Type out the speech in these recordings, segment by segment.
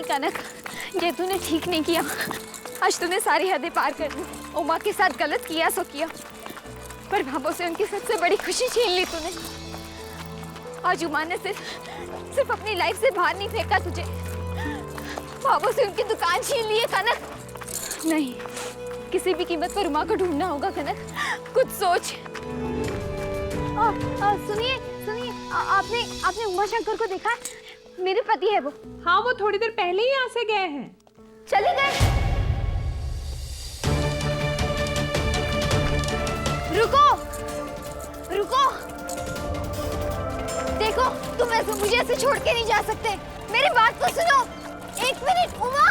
कनक, ये तूने ठीक नहीं किया। आज तूने सारी हदें पार कर दी। उमा के साथ गलत किया सो किया, पर भाभो से उनकी सबसे बड़ी खुशी छीन ली तूने। आज उमा ने सिर्फ अपनी लाइफ से बाहर नहीं फेंका तुझे, भाभो से उनकी दुकान छीन ली है कनक। नहीं, किसी भी कीमत पर उमा को ढूंढना होगा कनक, कुछ सोच। सुनिए सुनिए, आपने उमा शंकर को देखा? मेरे पति है वो। हाँ, वो थोड़ी देर पहले ही यहाँ से गए हैं। चले गए? रुको रुको, देखो तुम ऐसे मुझे ऐसे छोड़ के नहीं जा सकते। मेरी बात तो सुनो, एक मिनट। उमा,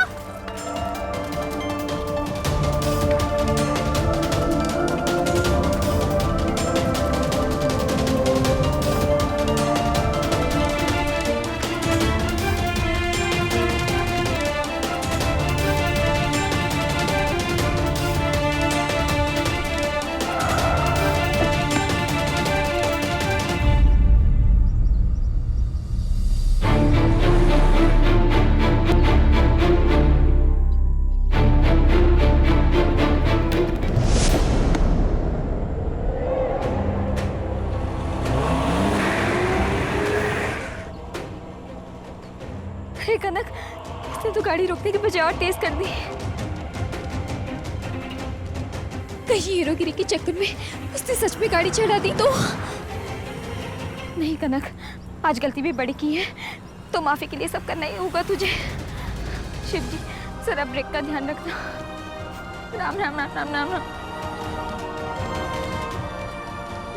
अरे कनक, इसने तो गाड़ी रोकने की बजाय और तेज कर दी। कहीं हीरोगिरी के चक्कर में उसने सच में गाड़ी चढ़ा दी तो? नहीं कनक, आज गलती भी बड़ी की है तो माफी के लिए सब करना ही होगा तुझे। शिव जी, जरा ब्रेक का ध्यान रखना। राम राम राम राम राम राम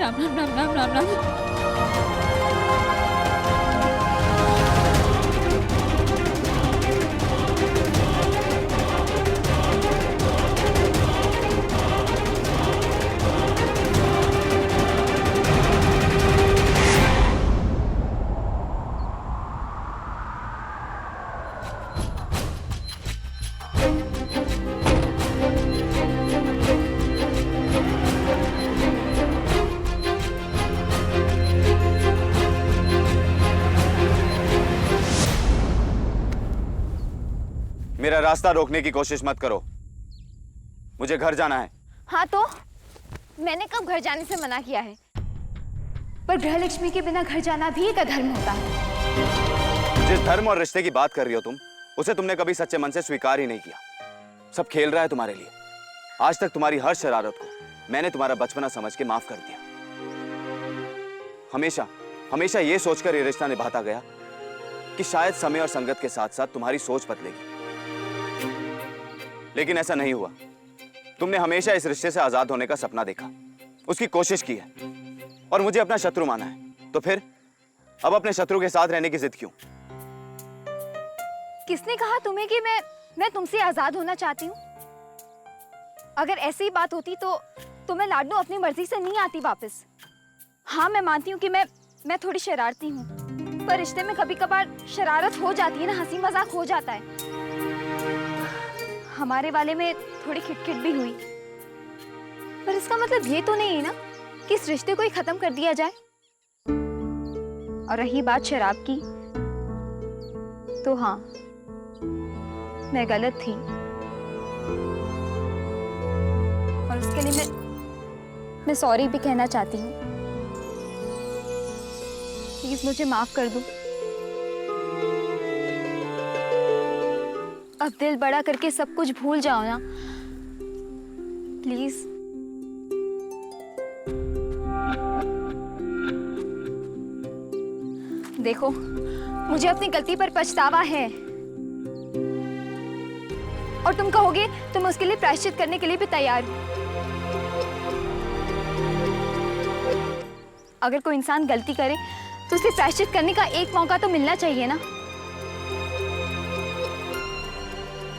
राम राम राम राम राम राम। मेरा रास्ता रोकने की कोशिश मत करो, मुझे घर जाना है। हाँ तो मैंने कब घर जाने से मना किया है? पर गृहलक्ष्मी के बिना घर जाना भी एक अधर्म होता है। जिस धर्म और रिश्ते की बात कर रही हो तुम, उसे तुमने कभी सच्चे मन से स्वीकार ही नहीं किया। सब खेल रहा है तुम्हारे लिए। आज तक तुम्हारी हर शरारत को मैंने तुम्हारा बचपना समझ के माफ कर दिया। हमेशा हमेशा ये सोचकर ये रिश्ता निभाता गया कि शायद समय और संगत के साथ साथ तुम्हारी सोच बदलेगी, लेकिन ऐसा नहीं हुआ। तुमने हमेशा इस रिश्ते से आजाद होने का सपना देखा, उसकी कोशिश की है और मुझे अपना शत्रु माना है। तो फिर अब अपने शत्रु के साथ रहने की जिद क्यों? किसने कहा तुम्हें कि मैं तुमसे आजाद होना चाहती हूँ? अगर ऐसी बात होती तो मैं लाडनू अपनी मर्जी से नहीं आती वापस। हाँ, मैं मानती हूँ कि मैं थोड़ी शरारती हूँ, पर रिश्ते में कभी कभार शरारत हो जाती है ना, हंसी मजाक हो जाता है। हमारे वाले में थोड़ी खिटखिट भी हुई, पर इसका मतलब ये तो नहीं है ना कि इस रिश्ते को ही खत्म कर दिया जाए। और रही बात शराब की, तो हाँ, मैं गलत थी और उसके लिए मैं सॉरी भी कहना चाहती हूँ। प्लीज मुझे माफ कर दो। अब दिल बड़ा करके सब कुछ भूल जाओ ना, प्लीज। देखो, मुझे अपनी गलती पर पछतावा है और तुम कहोगे तो मैं उसके लिए प्रायश्चित करने के लिए भी तैयार हूं। अगर कोई इंसान गलती करे तो उसे प्रायश्चित करने का एक मौका तो मिलना चाहिए ना।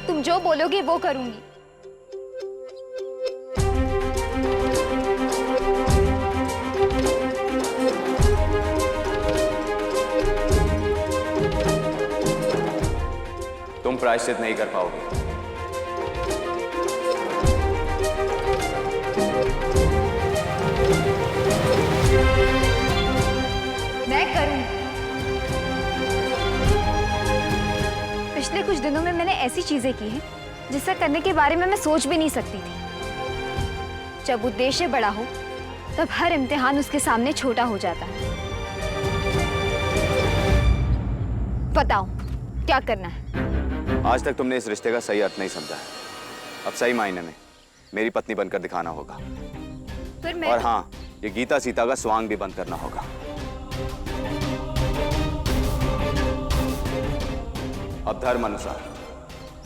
तुम जो बोलोगे वो करूंगी। तुम प्रायश्चित नहीं कर पाओगे। मैं करूंगी। पिछले कुछ दिनों में मैंने ऐसी चीजें की हैं जिसे करने के बारे में मैं सोच भी नहीं सकती थी। जब उद्देश्य बड़ा हो तब हर इम्तिहान उसके सामने छोटा हो जाता है। बताओ क्या करना है? आज तक तुमने इस रिश्ते का सही अर्थ नहीं समझा है। अब सही मायने में मेरी पत्नी बनकर दिखाना होगा। फिर मैं और हाँ, ये गीता सीता का स्वांग भी बंद करना होगा। अब धर्म अनुसार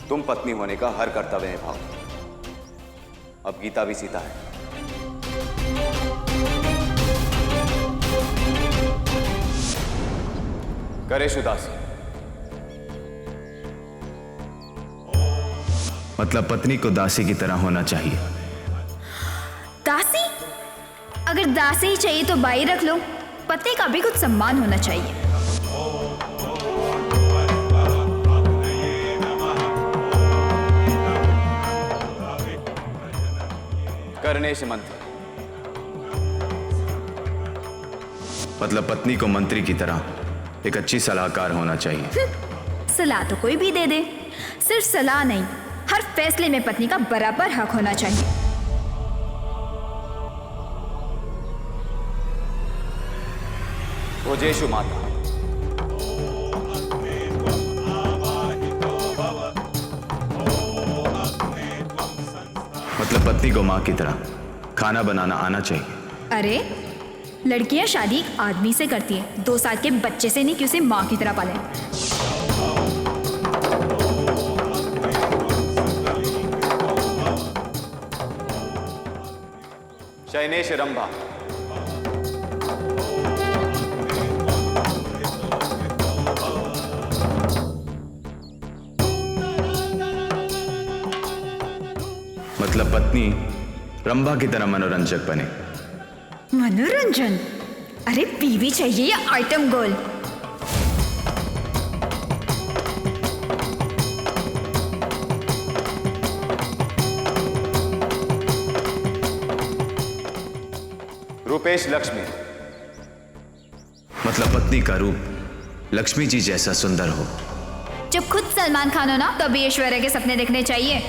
तुम पत्नी होने का हर कर्तव्य निभाओ। अब गीता भी सीता है। करेश उदासी मतलब पत्नी को दासी की तरह होना चाहिए। दासी? अगर दासी ही चाहिए तो बाई रख लो। पत्नी का भी कुछ सम्मान होना चाहिए। कर्णेश मंत्री मतलब पत्नी को मंत्री की तरह एक अच्छी सलाहकार होना चाहिए। सलाह तो कोई भी दे दे, सिर्फ सलाह नहीं, हर फैसले में पत्नी का बराबर हक होना चाहिए। भोजेशु माता मतलब पत्नी को माँ की तरह खाना बनाना आना चाहिए। अरे लड़कियां शादी आदमी से करती है, 2 साल के बच्चे से नहीं कि उसे माँ की तरह पाले। शैनेश रंभा मतलब पत्नी रंभा की तरह मनोरंजक बने। मनोरंजन? अरे बीवी चाहिए या आइटम गर्ल? रूपेश लक्ष्मी मतलब पत्नी का रूप लक्ष्मी जी जैसा सुंदर हो। जब खुद सलमान खान हो ना तभी ऐश्वर्या के सपने देखने चाहिए।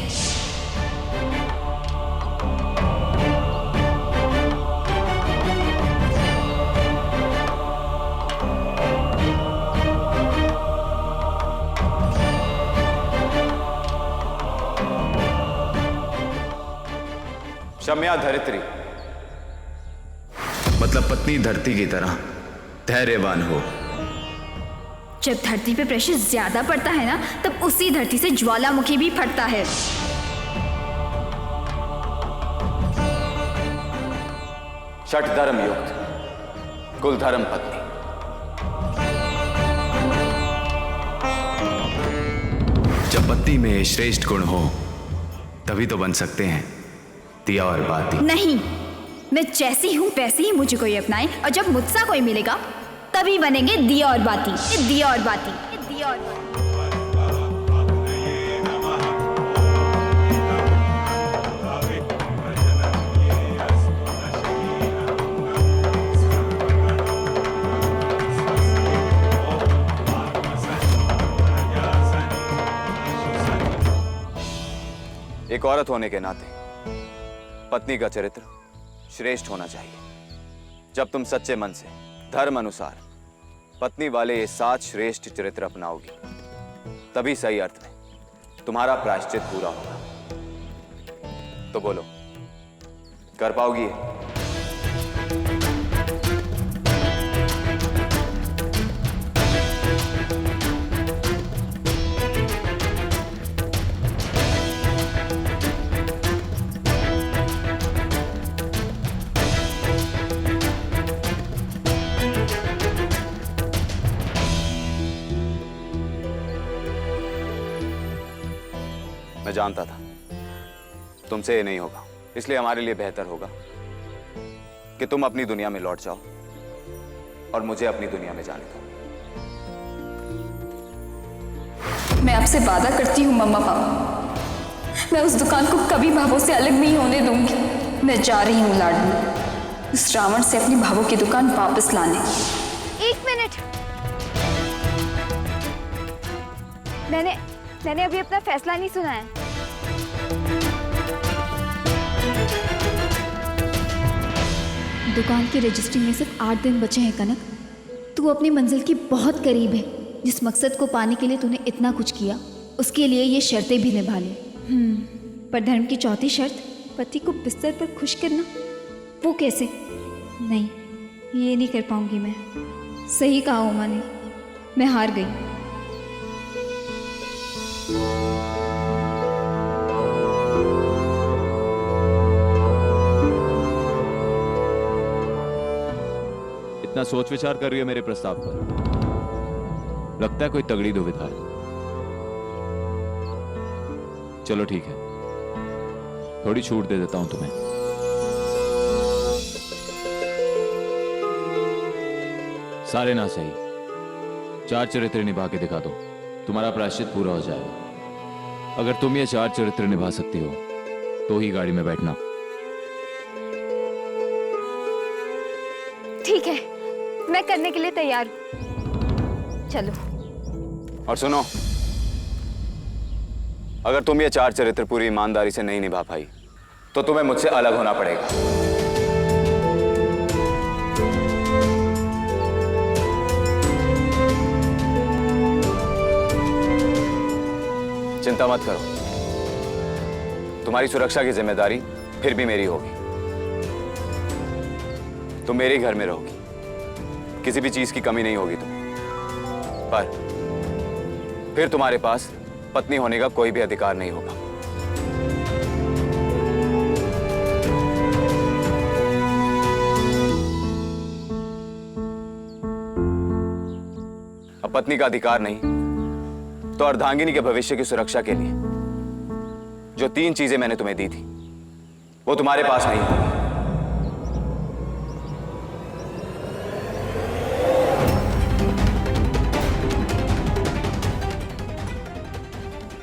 शम्या धरित्री मतलब पत्नी धरती की तरह धैर्यवान हो। जब धरती पे प्रेशर ज्यादा पड़ता है ना तब उसी धरती से ज्वालामुखी भी फटता है। षट धर्म युक्त कुल धर्म पत्नी जब पत्नी में श्रेष्ठ गुण हो तभी तो बन सकते हैं दिया और बाती। नहीं, मैं जैसी हूँ वैसे ही मुझे कोई अपनाए, और जब मुझसा कोई मिलेगा तभी बनेंगे दिया और बाती। ये दिया और बाती, ये दिया और बाती। एक औरत होने के नाते पत्नी का चरित्र श्रेष्ठ होना चाहिए। जब तुम सच्चे मन से धर्म अनुसार पत्नी वाले ये 7 श्रेष्ठ चरित्र अपनाओगी तभी सही अर्थ में तुम्हारा प्रायश्चित पूरा होगा। तो बोलो, कर पाओगी ये? मैं जानता था तुमसे ये नहीं होगा, इसलिए हमारे लिए बेहतर होगा कि तुम अपनी दुनिया में लौट जाओ और मुझे अपनी दुनिया में जाने दो। मैं आपसे वादा करती हूँ मम्मा पापा, मैं उस दुकान को कभी भावों से अलग नहीं होने दूंगी। मैं जा रही हूँ लाडू, उस रावण से अपनी भावों की दुकान वापस लाने। 1 मिनट, मैंने अभी अपना फैसला नहीं सुना है। दुकान की रजिस्ट्री में सिर्फ 8 दिन बचे हैं कनक। तू अपनी मंजिल की बहुत करीब है। जिस मकसद को पाने के लिए तूने इतना कुछ किया, उसके लिए ये शर्तें भी निभा ले। पर धर्म की चौथी शर्त, पति को बिस्तर पर खुश करना, वो कैसे? नहीं, ये नहीं कर पाऊंगी मैं। सही कहा उमा ने, मैं हार गई। इतना सोच विचार कर रही हो मेरे प्रस्ताव पर? लगता है कोई तगड़ी दुविधा है। चलो ठीक है, थोड़ी छूट दे देता हूं तुम्हें। सारे ना सही, 4 चरित्र निभा के दिखा दो, तुम्हारा प्रायश्चित पूरा हो जाएगा। अगर तुम ये 4 चरित्र निभा सकती हो तो ही गाड़ी में बैठना। ठीक है, मैं करने के लिए तैयार हूँ। चलो। और सुनो, अगर तुम ये 4 चरित्र पूरी ईमानदारी से नहीं निभा पाई तो तुम्हें मुझसे अलग होना पड़ेगा। चिंता मत करो, तुम्हारी सुरक्षा की जिम्मेदारी फिर भी मेरी होगी। तुम मेरे घर में रहोगी, किसी भी चीज की कमी नहीं होगी तुम पर फिर तुम्हारे पास पत्नी होने का कोई भी अधिकार नहीं होगा। अब पत्नी का अधिकार नहीं तो अर्धांगिनी के भविष्य की सुरक्षा के लिए जो 3 चीजें मैंने तुम्हें दी थी वो तुम्हारे पास नहीं होगी।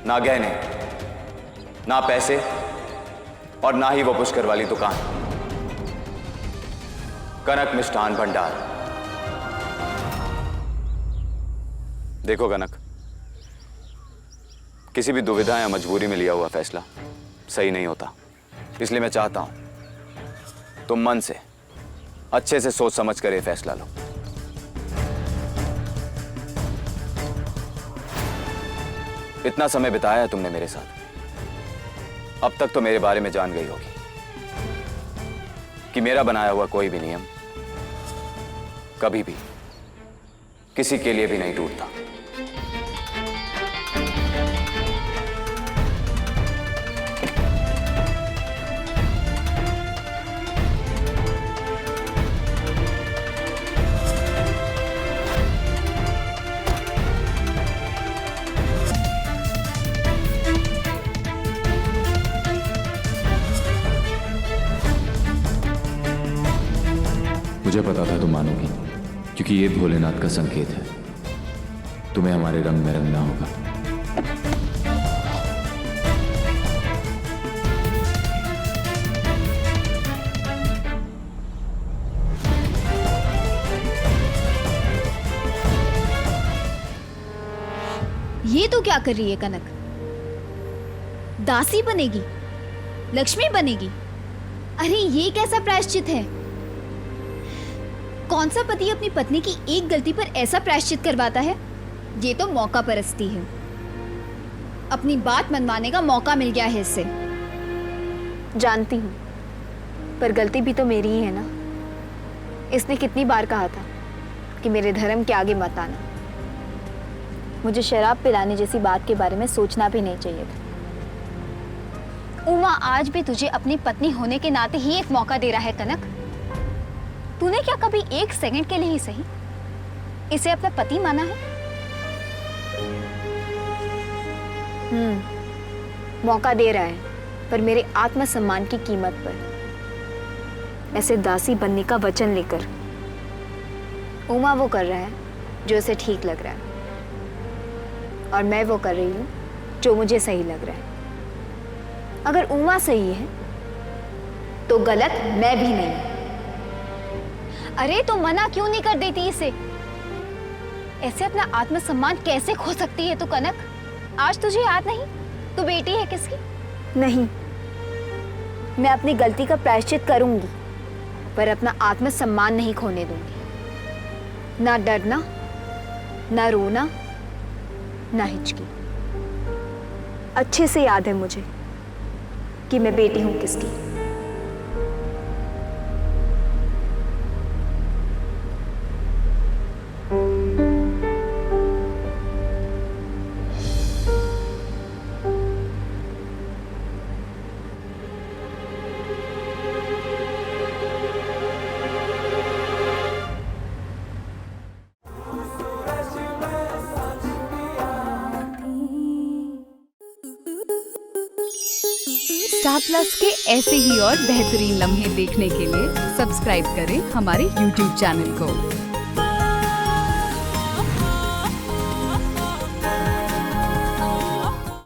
ना गहने, ना पैसे और ना ही वो पुष्कर वाली दुकान, कनक मिष्ठान भंडार। देखो कनक, किसी भी दुविधा या मजबूरी में लिया हुआ फैसला सही नहीं होता, इसलिए मैं चाहता हूं तुम मन से अच्छे से सोच समझ कर ये फैसला लो। इतना समय बिताया है तुमने मेरे साथ, अब तक तो मेरे बारे में जान गई होगी कि मेरा बनाया हुआ कोई भी नियम कभी भी किसी के लिए भी नहीं टूटता। मुझे पता था तुम मानोगी, क्योंकि ये भोलेनाथ का संकेत है। तुम्हें हमारे रंग में रंगना होगा। ये तो क्या कर रही है कनक? दासी बनेगी, लक्ष्मी बनेगी? अरे ये कैसा प्रायश्चित है? कौन सा पति अपनी पत्नी की एक गलती पर ऐसा प्रायश्चित करवाता है? ये तो मौका परस्ती है। अपनी बात मनवाने का मौका मिल गया है इससे। जानती हूँ, पर गलती भी तो मेरी ही है ना। इसने कितनी बार कहा था कि मेरे धर्म के आगे मत आना। मुझे शराब पिलाने जैसी बात के बारे में सोचना भी नहीं चाहिए था। उमा आज भी तुझे अपनी पत्नी होने के नाते ही एक मौका दे रहा है कनक। तूने क्या कभी 1 सेकंड के लिए ही सही इसे अपना पति माना है? मौका दे रहा है, पर मेरे आत्मसम्मान की कीमत पर। ऐसे दासी बनने का वचन लेकर। उमा वो कर रहा है जो उसे ठीक लग रहा है, और मैं वो कर रही हूँ जो मुझे सही लग रहा है। अगर उमा सही है तो गलत मैं भी नहीं। अरे तो मना क्यों नहीं कर देती इसे? ऐसे अपना आत्मसम्मान कैसे खो सकती है तू कनक? आज तुझे याद नहीं तू बेटी है किसकी? नहीं, मैं अपनी गलती का प्रायश्चित करूंगी, पर अपना आत्मसम्मान नहीं खोने दूंगी। ना डरना, ना रोना, ना हिचकी। अच्छे से याद है मुझे कि मैं बेटी हूं किसकी। स्टार प्लस के ऐसे ही और बेहतरीन लम्हे देखने के लिए सब्सक्राइब करें हमारे YouTube चैनल को।